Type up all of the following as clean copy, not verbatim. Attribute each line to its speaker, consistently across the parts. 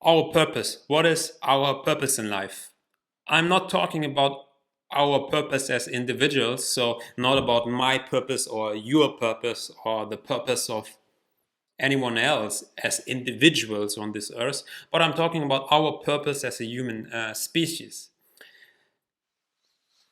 Speaker 1: Our purpose. What is our purpose in life? I'm not talking about our purpose as individuals, so not about my purpose or your purpose or the purpose of anyone else as individuals on this earth, but I'm talking about our purpose as a human species.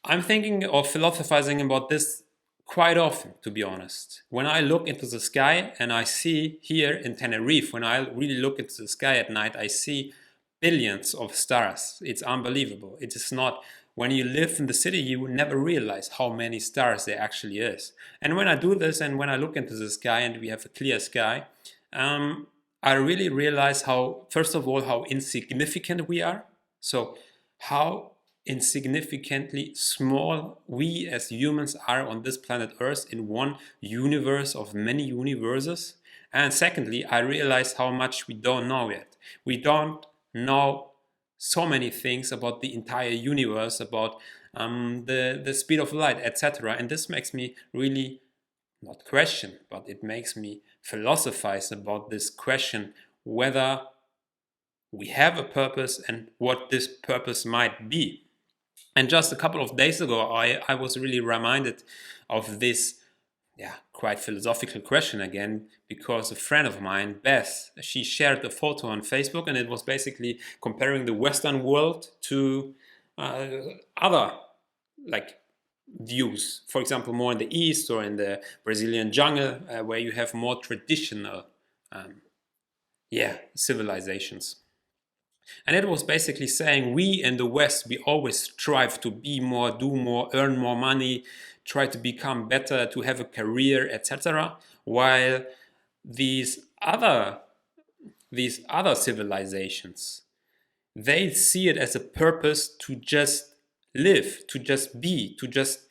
Speaker 1: I'm thinking or philosophizing about this quite often, to be honest. When I look into the sky and I see here in Tenerife, when I really look into the sky at night, I see billions of stars. It's unbelievable. It is not, when you live in the city, you will never realize how many stars there actually is. And when I do this and when I look into the sky and we have a clear sky, I really realize how, first of all, how insignificant we are. So, how insignificantly small we as humans are on this planet Earth in one universe of many universes. And secondly, I realize how much we don't know yet. We don't know so many things about the entire universe, about the speed of light, etc. And this makes me really not question, but it makes me philosophize about this question whether we have a purpose and what this purpose might be. And just a couple of days ago, I was really reminded of this, quite philosophical question again, because a friend of mine, Beth, she shared a photo on Facebook, and it was basically comparing the Western world to other like views. For example, more in the East or in the Brazilian jungle, where you have more traditional, civilizations. And it was basically saying we in the West, we always strive to be more, do more, earn more money, try to become better, to have a career, etc. While these other civilizations, they see it as a purpose to just live, to just be, to just,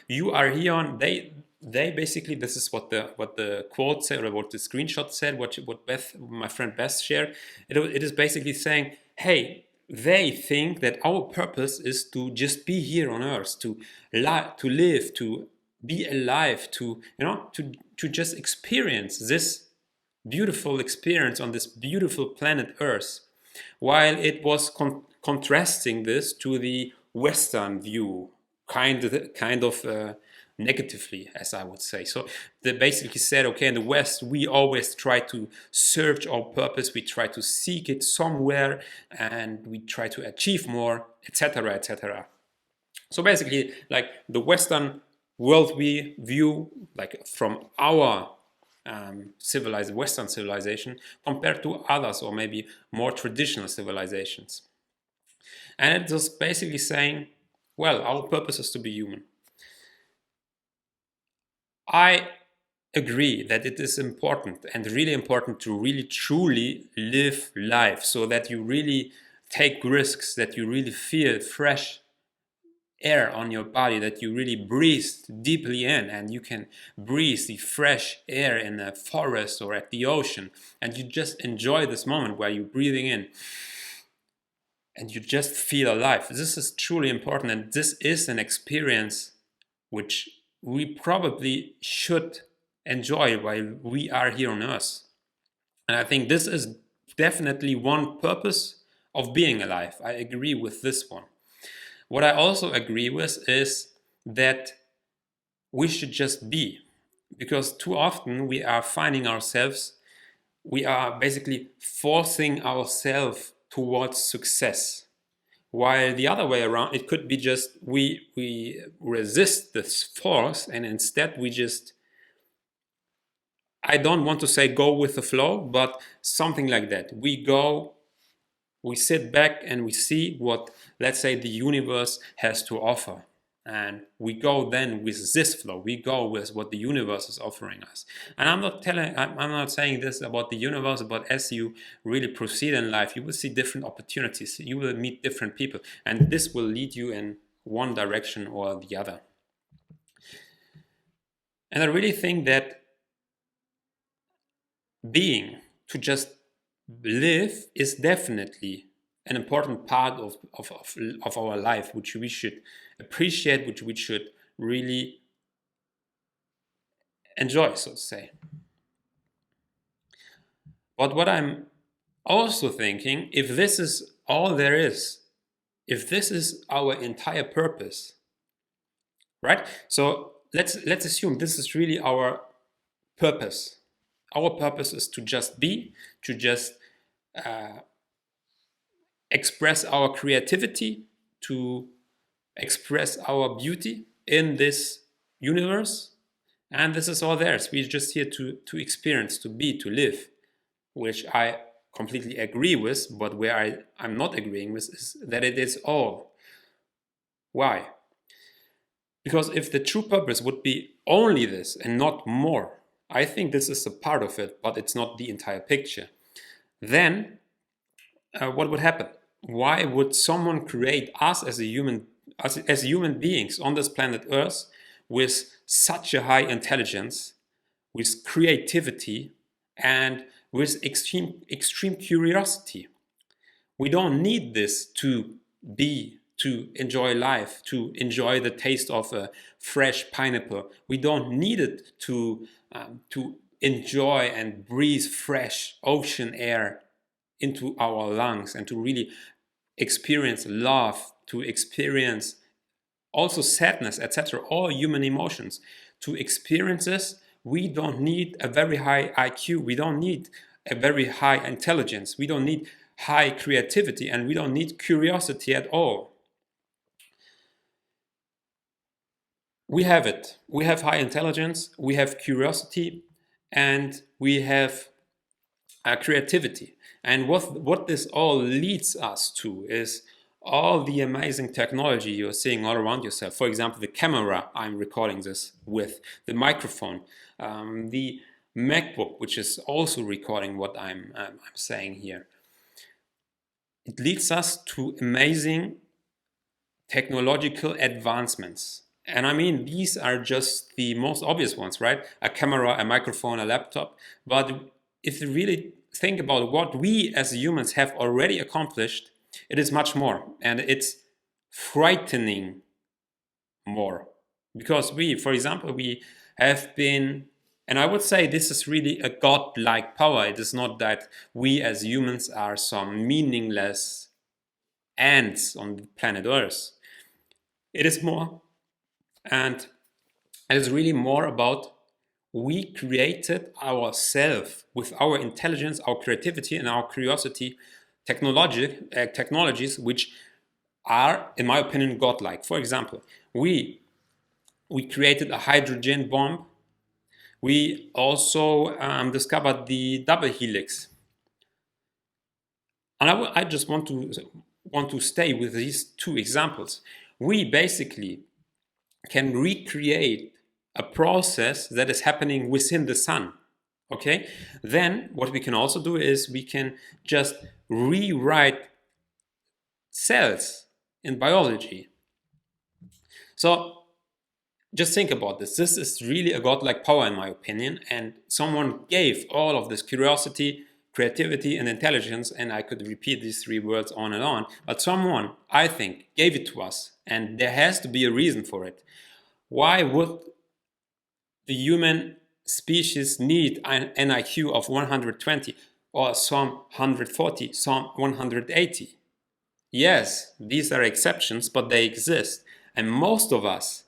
Speaker 1: you are here on, they basically, this is what the quote said, or what the screenshot said, what Beth, my friend Beth, shared. It is basically saying, hey, they think that our purpose is to just be here on Earth, to live, to be alive, to to just experience this beautiful experience on this beautiful planet Earth, while it was contrasting this to the Western view, kind of negatively, as I would say. So they basically said, okay, in the West, we always try to search our purpose, we try to seek it somewhere, and we try to achieve more, etc., etc. So basically, like the Western world we view, like from our civilized Western civilization compared to others or maybe more traditional civilizations. And it was basically saying, well, our purpose is to be human. I agree that it is important and really important to really truly live life so that you really take risks, that you really feel fresh air on your body, that you really breathe deeply in, and you can breathe the fresh air in a forest or at the ocean, and you just enjoy this moment where you're breathing in and you just feel alive. This is truly important, and this is an experience which we probably should enjoy while we are here on Earth. And I think this is definitely one purpose of being alive. I agree with this one. What I also agree with is that we should just be, because too often we are finding ourselves, we are basically forcing ourselves towards success. While the other way around, it could be just we resist this force, and instead we just, I don't want to say go with the flow, but something like that. We sit back and we see what, let's say, the universe has to offer. And we go then with this flow. We go with what the universe is offering us. And I'm not saying this about the universe, but as you really proceed in life, you will see different opportunities. You will meet different people, and this will lead you in one direction or the other. And I really think that being, to just live, is definitely an important part of our life, which we should appreciate, which we should really enjoy, so to say. But what I'm also thinking, if this is all there is, if this is our entire purpose, right? So let's assume this is really our purpose. Our purpose is to just be, to just express our creativity, to express our beauty in this universe. And this is all theirs. We're just here to experience, to be, to live, which I completely agree with. But where I'm not agreeing with is that it is all. Why? Because if the true purpose would be only this and not more, I think this is a part of it, but it's not the entire picture. Then what would happen? Why would someone create us as human beings on this planet Earth with such a high intelligence, with creativity, and with extreme curiosity? We don't need this to be, to enjoy life, to enjoy the taste of a fresh pineapple. We don't need it to enjoy and breathe fresh ocean air into our lungs and to really experience love, to experience also sadness, etc. All human emotions. To experience this, we don't need a very high IQ. We don't need a very high intelligence. We don't need high creativity, and we don't need curiosity at all. We have it. We have high intelligence, we have curiosity, and we have creativity. And what this all leads us to is all the amazing technology you're seeing all around yourself. For example, the camera I'm recording this with, the microphone, the MacBook, which is also recording what I'm saying here. It leads us to amazing technological advancements. And I mean, these are just the most obvious ones, right? A camera, a microphone, a laptop. But if you really think about what we as humans have already accomplished, it is much more. And it's frightening more. Because for example, we have been, and I would say this is really a godlike power. It is not that we as humans are some meaningless ants on the planet Earth. It is more, and it is really more about we created ourselves with our intelligence, our creativity, and our curiosity technologies which are, in my opinion, godlike. For example, we created a hydrogen bomb. We also discovered the double helix. And I just want to stay with these two examples. We basically can recreate a process that is happening within the sun. Okay? Then what we can also do is we can just rewrite cells in biology. So just think about this. This is really a godlike power, in my opinion, and someone gave all of this curiosity, creativity, and intelligence, and I could repeat these three words on and on, but someone, I think, gave it to us, and there has to be a reason for it. Why would the human species need an IQ of 120 or some 140, some 180? Yes, these are exceptions, but they exist. And most of us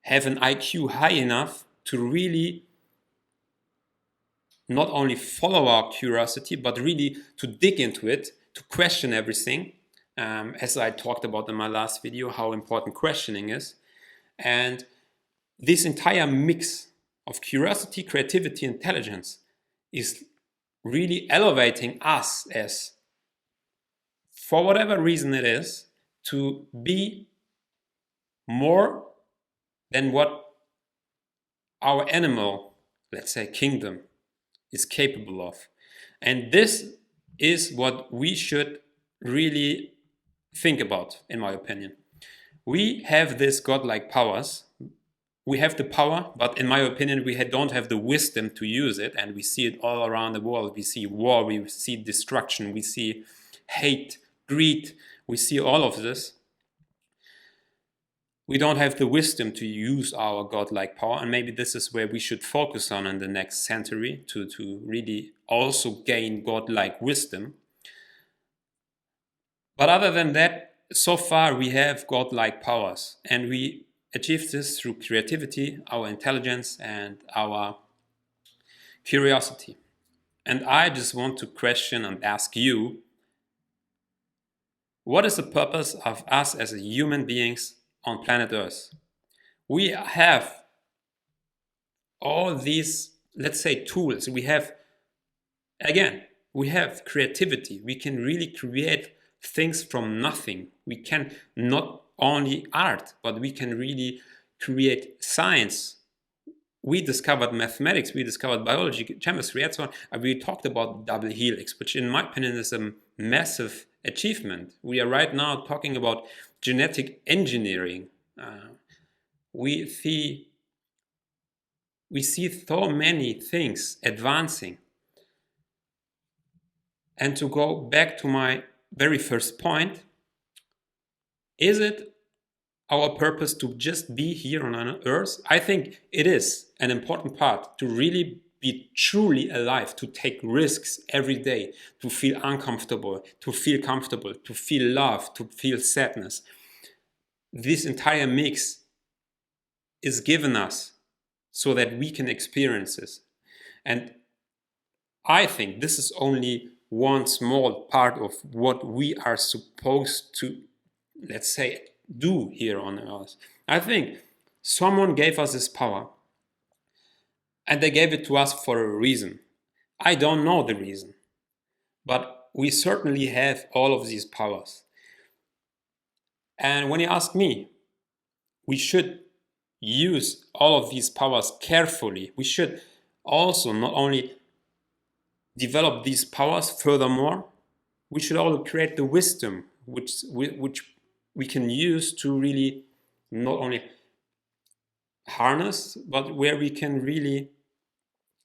Speaker 1: have an IQ high enough to really not only follow our curiosity, but really to dig into it, to question everything, as I talked about in my last video, how important questioning is. And this entire mix of curiosity, creativity, intelligence is really elevating us as, for whatever reason it is, to be more than what our animal, let's say, kingdom is capable of. And this is what we should really think about, in my opinion. We have these godlike powers. We have the power, but in my opinion, we don't have the wisdom to use it. And we see it all around the world. We see war, we see destruction, we see hate, greed, we see all of this. We don't have the wisdom to use our godlike power, and maybe this is where we should focus on in the next century, to really also gain godlike wisdom. But other than that, so far we have godlike powers, and we achieve this through creativity, our intelligence, and our curiosity. And I just want to question and ask you, what is the purpose of us as human beings on planet Earth? We have all these, let's say, tools. We have creativity. We can really create things from nothing. We can not only art, but we can really create science. We discovered mathematics, we discovered biology, chemistry, and so on. And we talked about double helix, which in my opinion is a massive achievement. We are right now talking about genetic engineering. We see so many things advancing. And to go back to my very first point, is it our purpose to just be here on Earth? I think it is an important part to really be truly alive, to take risks every day, to feel uncomfortable, to feel comfortable, to feel love, to feel sadness. This entire mix is given us so that we can experience this. And I think this is only one small part of what we are supposed to, let's say, do here on Earth. I think someone gave us this power, and they gave it to us for a reason. I don't know the reason, but we certainly have all of these powers. And when you ask me, we should use all of these powers carefully. We should also not only develop these powers furthermore, we should also create the wisdom which we can use to really not only harness, but where we can really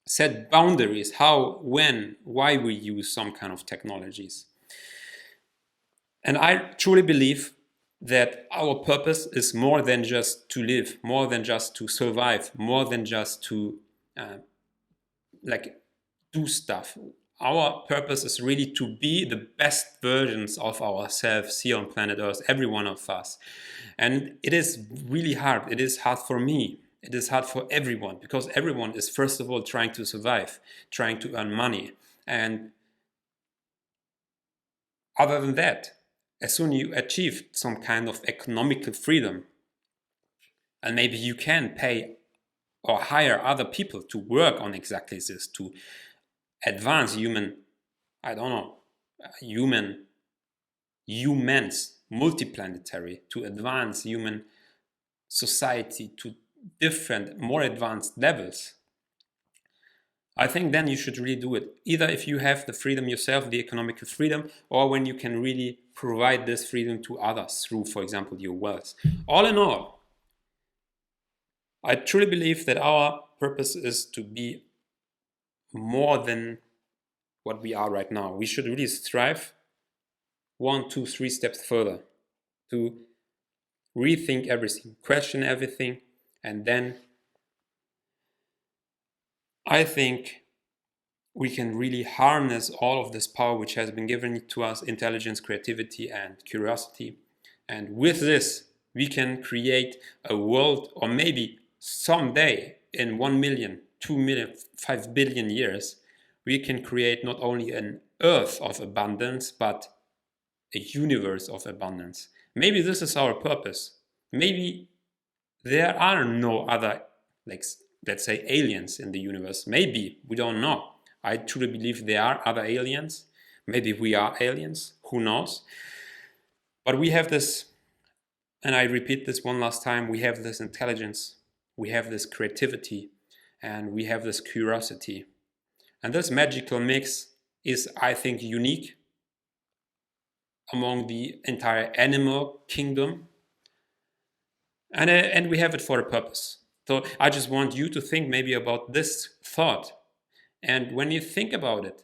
Speaker 1: set boundaries, how, when, why we use some kind of technologies. And I truly believe that our purpose is more than just to live, more than just to survive, more than just to do stuff. Our purpose is really to be the best versions of ourselves here on planet Earth, every one of us. And it is really hard. It is hard for me. It is hard for everyone, because everyone is first of all trying to survive, trying to earn money. And other than that, as soon as you achieve some kind of economical freedom, and maybe you can pay or hire other people to work on exactly this, to advance humans, multiplanetary, to advance human society to different, more advanced levels. I think then you should really do it. Either if you have the freedom yourself, the economical freedom, or when you can really provide this freedom to others through, for example, your wealth. All in all, I truly believe that our purpose is to be more than what we are right now. We should really strive 1, 2, 3 steps further to rethink everything, question everything, and then I think we can really harness all of this power which has been given to us, intelligence, creativity, and curiosity. And with this, we can create a world, or maybe someday in 1 million, 2 million, 5 billion years, we can create not only an earth of abundance, but a universe of abundance. Maybe this is our purpose. Maybe there are no other, let's say, aliens in the universe. Maybe, we don't know. I truly believe there are other aliens. Maybe we are aliens, who knows? But we have this, and I repeat this one last time, we have this intelligence, we have this creativity, and we have this curiosity. And this magical mix is, I think, unique among the entire animal kingdom. And we have it for a purpose. So I just want you to think maybe about this thought. And when you think about it,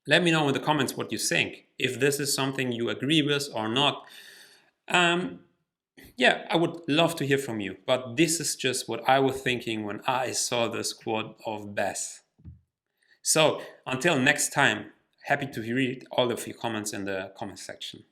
Speaker 1: let me know in the comments what you think. If this is something you agree with or not. Yeah, I would love to hear from you. But this is just what I was thinking when I saw this quote of Beth. So until next time, happy to read all of your comments in the comment section.